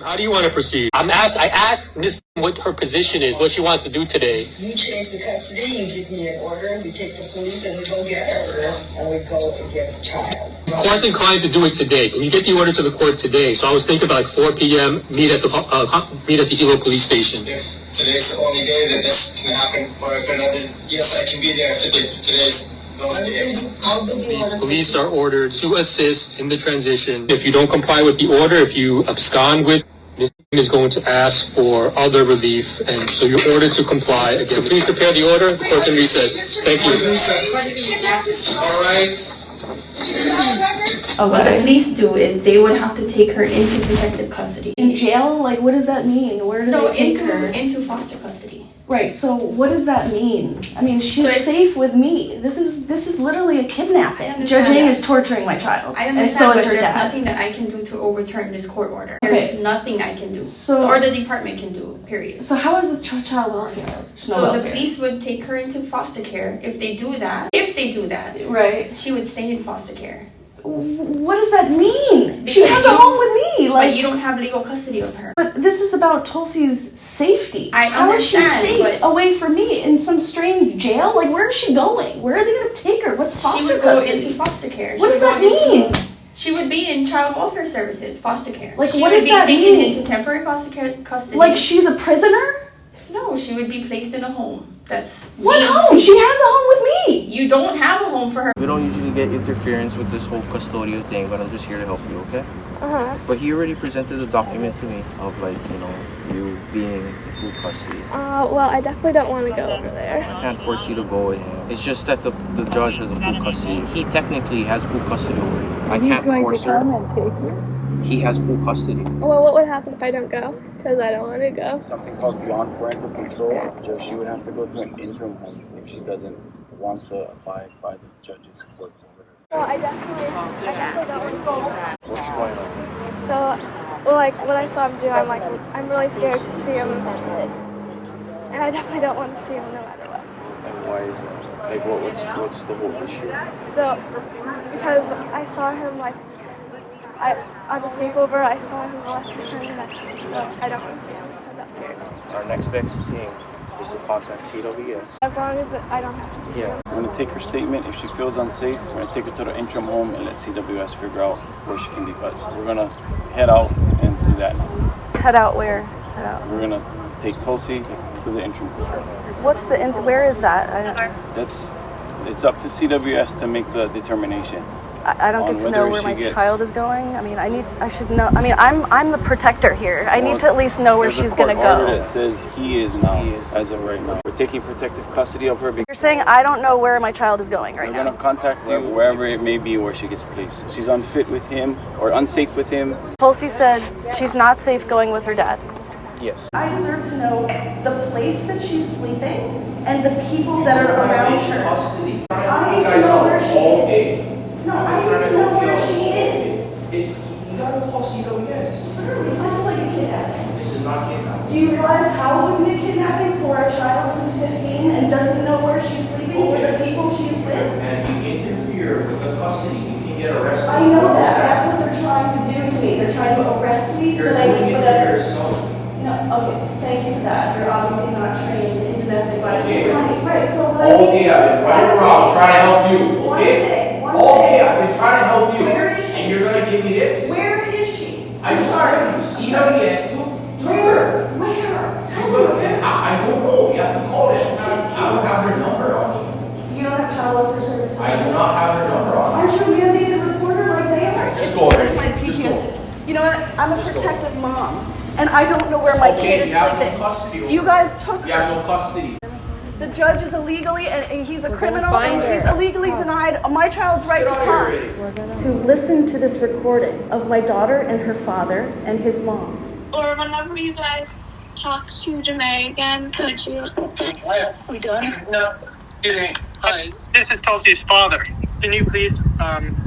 How do you want to proceed? I asked Ms. what her position is, what she wants to do today. You change the custody, you give me an order, we take the police and we go get her, and we go and get the child. The court's inclined to do it today. Can you get the order to the court today? So I was thinking about like 4 p.m. Meet at the Hilo police station. If today's the only day that this can happen, or if another, yes, I can be there. If today's the only day. Police are ordered to assist in the transition. If you don't comply with the order, if you abscond with, Ms. is going to ask for other relief, and so you're ordered to comply. Again, please prepare the order. The court's in recess. Thank you. All right. What the police do is they would have to take her into protective custody. In jail? Like, what does that mean? Where do they take her? Into foster custody. Right, so what does that mean? I mean, she's safe with me. This is literally a kidnapping. Judge Ng is torturing my child. I understand, and so is her there's dad. nothing that I can do to overturn this court order. Okay. There's nothing I can do. So, or the department can do, period. So how is it child welfare? There's no welfare. The police would take her into foster care. If they do that, right, she would stay in foster care. What does that mean? She has a home with me. Like, but you don't have legal custody of her. But this is about Tulsi's safety. How is she safe away from me in some strange jail? Like, where is she going? Where are they going to take her? What's foster custody? She would go into foster care. What does that mean? She would be in child welfare services, foster care. Like, what does that mean? She would be taken into temporary foster care custody. Like, she's a prisoner? No, she would be placed in a home. What home? She has a home with me. You don't have a home for her. We don't usually get interference with this whole custodial thing, but I'm just here to help you, okay? But he already presented a document to me of, like, you know, you being in full custody. Well, I definitely don't want to go over there. I can't force you to go with him. It's just that the judge has a full custody. He technically has full custody over you. I can't force her. He has full custody. Well, what would happen if I don't go? Because I don't want to go. Something called beyond parental control. She would have to go to an interim home if she doesn't want to abide by the judge's court order. Well, I definitely don't want to see him. What's going on? So, well, like, what I saw him do, I'm really scared to see him. And I definitely don't want to see him no matter what. And why is that? Like, what's the whole issue? So, because I saw him, like, on the sleepover, I saw him molest my friend next to me, so I don't want to see him because that scares me. Our next best thing is to contact CWS. As long as I don't have to see him. We're going to take her statement. If she feels unsafe, we're going to take her to the interim home and let CWS figure out where she can be placed. We're going to head out and do that now. Head out where? Head out. We're going to take Tulsi to the interim home. What's the where is that? It's up to CWS to make the determination. I don't get to know where my child is going. I mean, I should know. I mean, I'm the protector here. I need to at least know where she's going to go. It says he is now, as of right now. We're taking protective custody of her. You're saying I don't know where my child is going right now. We're going to contact you wherever it may be where she gets placed. She's unfit with him or unsafe with him. Tulsi said she's not safe going with her dad. Yes. I deserve to know the place that she's sleeping and the people that are around her. I need to know where she is. No, I need to know where she is. You gotta call CWS. Literally, this is like a kidnapping. This is not kidnapping. Do you realize how it would be a kidnapping for a child who's 15 and doesn't know where she's sleeping or the people she's with? And if you interfere with the custody, you can get arrested. I know that. That's what they're trying to do to me. They're trying to arrest me so that I can put up. No, okay, thank you for that. You're obviously not trained in domestic violence. Yeah. Right, so I've been running around trying to help you, okay? I've been trying to help you. Where is she? And you're gonna give me this? Where is she? I'm sorry, CWS took her. Where? I don't know. You have to call them. I don't have their number on me. You don't have child welfare services? I do not have their number on me. Aren't you a mandated reporter like they are? Just go ahead. It's like PTSD. You know what? I'm a protective mom. And I don't know where my kid is you have sleeping. no custody over You guys took her. You have no custody. The judge is illegally, and he's a criminal, and he's illegally denied my child's right to talk. To listen to this recording of my daughter and her father and his mom. Or whenever you guys talk to Janae again, could you? We done? No. Excuse me. Hi, this is Tulsi's father. Can you please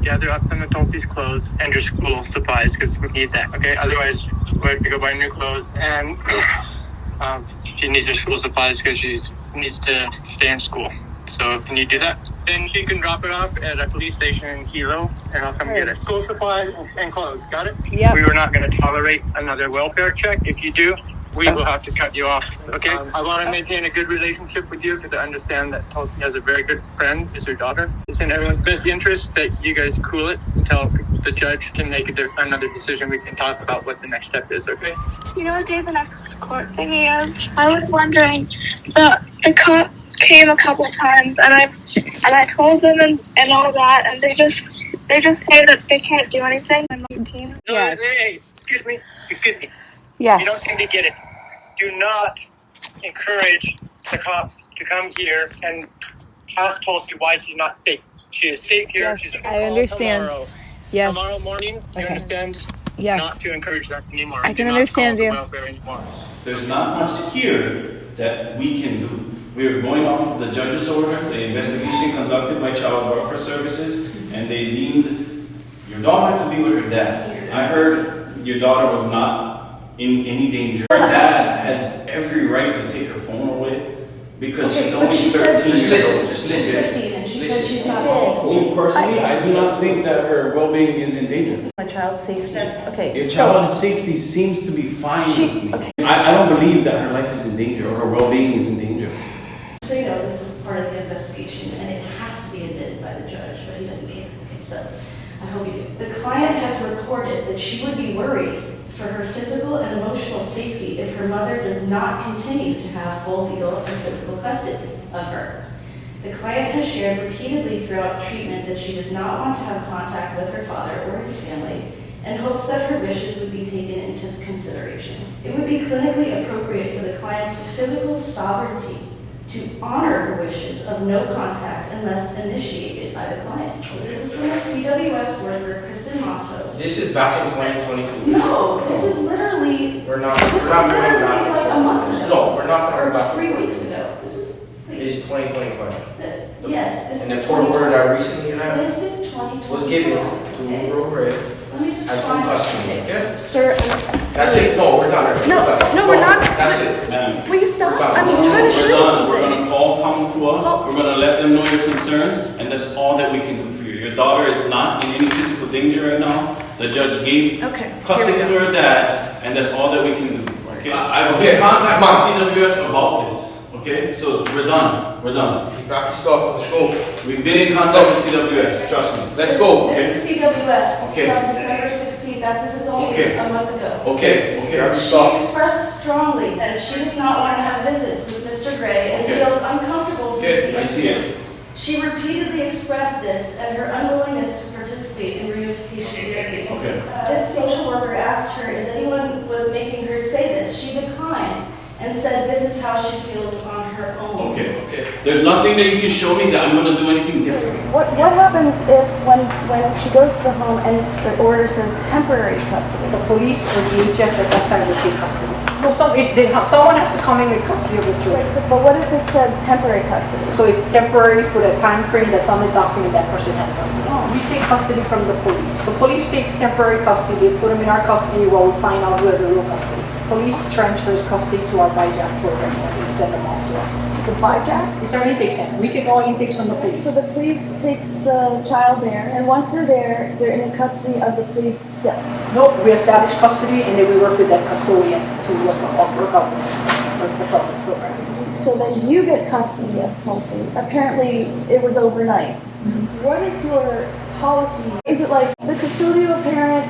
gather up some of Tulsi's clothes and your school supplies because we need that, okay? Otherwise, we're going to go buy new clothes and she needs her school supplies because she needs to stay in school. So can you do that? Then she can drop it off at a police station in Kilo, and I'll come get it. School supplies and clothes. Got it? Yep. We were not going to tolerate another welfare check. If you do, we will have to cut you off. Okay? I want to maintain a good relationship with you because I understand that Tulsi has a very good friend, is her daughter. It's in everyone's best interest that you guys cool it until the judge can make another decision. We can talk about what the next step is, okay? You know what day the next court thingy is? I was wondering. The cops came a couple times, and I told them and all that, and they just say that they can't do anything. I'm 19. Yes. Hey, excuse me. Yes. You don't seem to get it. Do not encourage the cops to come here and ask Tulsi why she's not safe. She is safe here. Yes, She's I understand. Tomorrow. Yes. Tomorrow morning, you Okay. understand? Yes. Not to encourage that anymore. I can Do not understand call you. the welfare anymore. There's not much here that we can do. We are going off of the judge's order, the investigation conducted by Child Welfare Services, and they deemed your daughter to be with her dad. I heard your daughter was not in any danger. Her dad has every right to take her phone away because she's only 13 years old. Just listen. 15, and she said Listen. she's not safe. Me personally, I do not think that her well-being is in danger. My child's safety. Okay. Your so- child's safety seems to be fine with me. okay. I don't believe that her life is in danger or her well-being is in danger. So you know, this is part of the investigation, and it has to be admitted by the judge, but he doesn't care. Okay, so I hope you do. The client has reported that she would be worried for her physical and emotional safety if her mother does not continue to have full legal and physical custody of her. The client has shared repeatedly throughout treatment that she does not want to have contact with her father or his family and hopes that her wishes would be taken into consideration. It would be clinically appropriate for the client's physical sovereignty to honor her wishes of no contact unless initiated by the client. So this is from a CWS worker, Kristen Matos. This is back in 2022. No, this is literally, We're not this is going literally back. like a month ago. No, we're not going Or back. 3 weeks ago. This is, It's 2025. yes, this And is the court order 2020. that recently left This is 2025. was given to okay? Rule Red Let me just as full find custody, okay? Sir, That's it. No, we're not. No, no, we're not. That's it. Ma'am. will you stop? We're I'm done. trying to show We're you done. We're something. gonna call Kamakua. We're gonna let them know your concerns, and that's all that we can do for you. Your daughter is not in any physical danger right now. The judge gave Okay, custody here to we go. her dad, and that's all that we can do. Okay? I've Okay, been contacting Mom. CWS about this. Okay? So we're done. We're done. Keep back your stuff. Let's go. We've been in contact with CWS. Trust me. Let's go. This is CWS Okay. from December 16th. This is only Okay. a month ago. Okay. Grab your She stuff. expressed strongly that she does not want to have visits with Mr. Gray and Okay. feels uncomfortable since the I see incident. it. She repeatedly expressed this and her unwillingness to participate in reunification therapy. Okay. This social worker asked her if anyone was making her say this. She declined and said this is how she feels on her own. Okay. Okay. There's nothing that you can show me that I'm gonna do anything different. What happens if when she goes to the home and the order says temporary custody? The police or DHS at that time will take custody. No, someone has to come in with custody of the children. But what if it said temporary custody? So it's temporary for the time frame that's on the document that person has custody. We take custody from the police. So police take temporary custody, they put them in our custody while we find out who has the real custody. Police transfers custody to our BIJAC program and they send them off to us. The BIJAC? It's our intake center. We take all intakes from the police. So the police takes the child there, and once they're there, they're in the custody of the police still. No, we establish custody and then we work with that custodian to work out the system, work the program. So then you get custody of Tulsi. Apparently, it was overnight. What is your policy? Is it like the custodial parent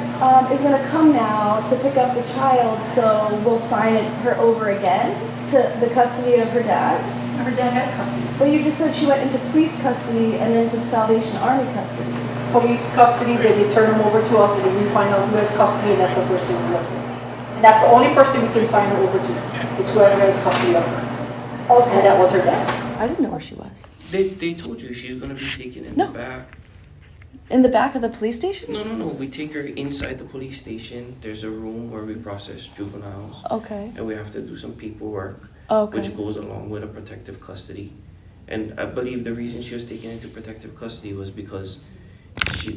is going to come now to pick up the child, so we'll sign her over again to the custody of her dad? Her dad had custody. But you just said she went into police custody and then to the Salvation Army custody. Police custody, then they turn them over to us, and then we find out who has custody, and that's the person we work with. And that's the only person we can sign her over to. It's whoever has custody of her. Okay. And that was her dad. I didn't know where she was. They told you she's gonna be taken in No. the back. In the back of the police station? No. We take her inside the police station. There's a room where we process juveniles. Okay. And we have to do some paperwork, Okay. which goes along with a protective custody. And I believe the reason she was taken into protective custody was because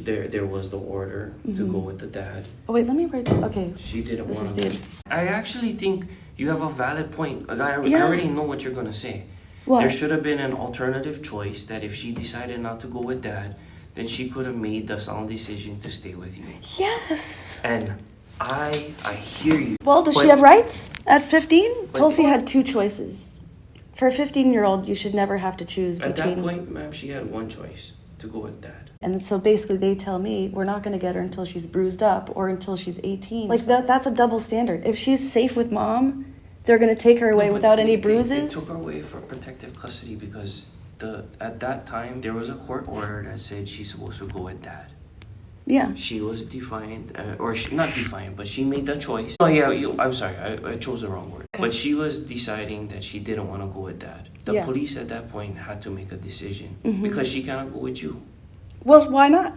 there was the order to go with the dad. Oh, wait, let me write that. Okay. She didn't This want is to. I actually think you have a valid point. I Yeah. already know what you're gonna say. What? There should have been an alternative choice that if she decided not to go with dad, then she could have made the sound decision to stay with you. Yes. And I hear you. Well, does she but- have rights at 15? But- Tulsi had two choices. For a 15-year-old, you should never have to choose At between... that point, ma'am, she had one choice, to go with dad. And so basically they tell me we're not going to get her until she's bruised up or until she's 18. Like that's a double standard. If she's safe with mom, they're going to take her away No, but without any They bruises. took her away for protective custody because at that time, there was a court order that said she's supposed to go with dad. Yeah. She was defiant, not defiant, but she made that choice. Oh yeah, I'm sorry, I chose the wrong word. Okay. But she was deciding that she didn't want to go with dad. The Yes. police at that point had to make a decision Mhm. because she cannot go with you. Well, why not?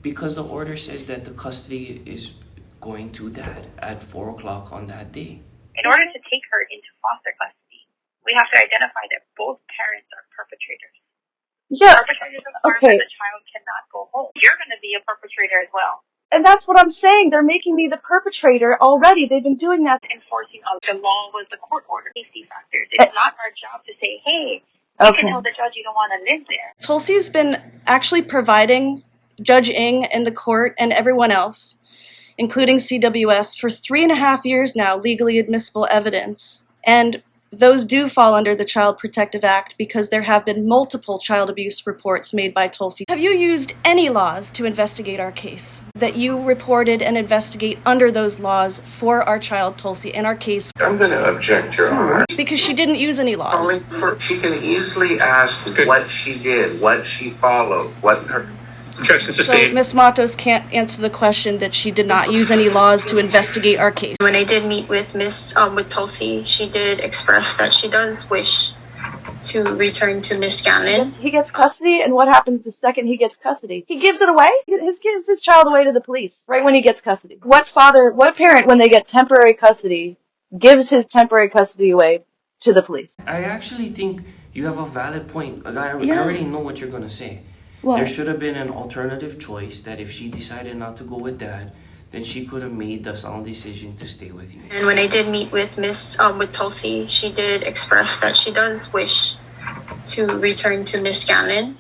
Because the order says that the custody is going to dad at 4 o'clock on that day. In order to take her into foster custody, we have to identify that both parents are perpetrators. Yeah. Perpetrators of harm Okay. and the child cannot go home. You're going to be a perpetrator as well. And that's what I'm saying. They're making me the perpetrator already. They've been doing that. Enforcing of the law was the court order. Safety factors. It's not our job to say, hey, you Okay. can tell the judge you don't want to live there. Tulsi's been actually providing Judge Ng and the court and everyone else, including CWS, for 3.5 years now, legally admissible evidence. And those do fall under the Child Protective Act because there have been multiple child abuse reports made by Tulsi. Have you used any laws to investigate our case? That you reported and investigate under those laws for our child Tulsi and our case? I'm going to object, Your Honor. Because she didn't use any laws. She can easily ask what she did, what she followed, what her... Objection So sustained. Ms. Matos can't answer the question that she did not use any laws to investigate our case. When I did meet with with Tulsi, she did express that she does wish to return to Miss Gannon. He gets custody, and what happens the second he gets custody? He gives it away? He gives his child away to the police right when he gets custody. What parent, when they get temporary custody, gives his temporary custody away to the police? I actually think you have a valid point. I Yeah. already know what you're going to say. What? There should have been an alternative choice that if she decided not to go with dad, then she could have made the sound decision to stay with you. And when I did meet with with Tulsi, she did express that she does wish to return to Miss Gannon.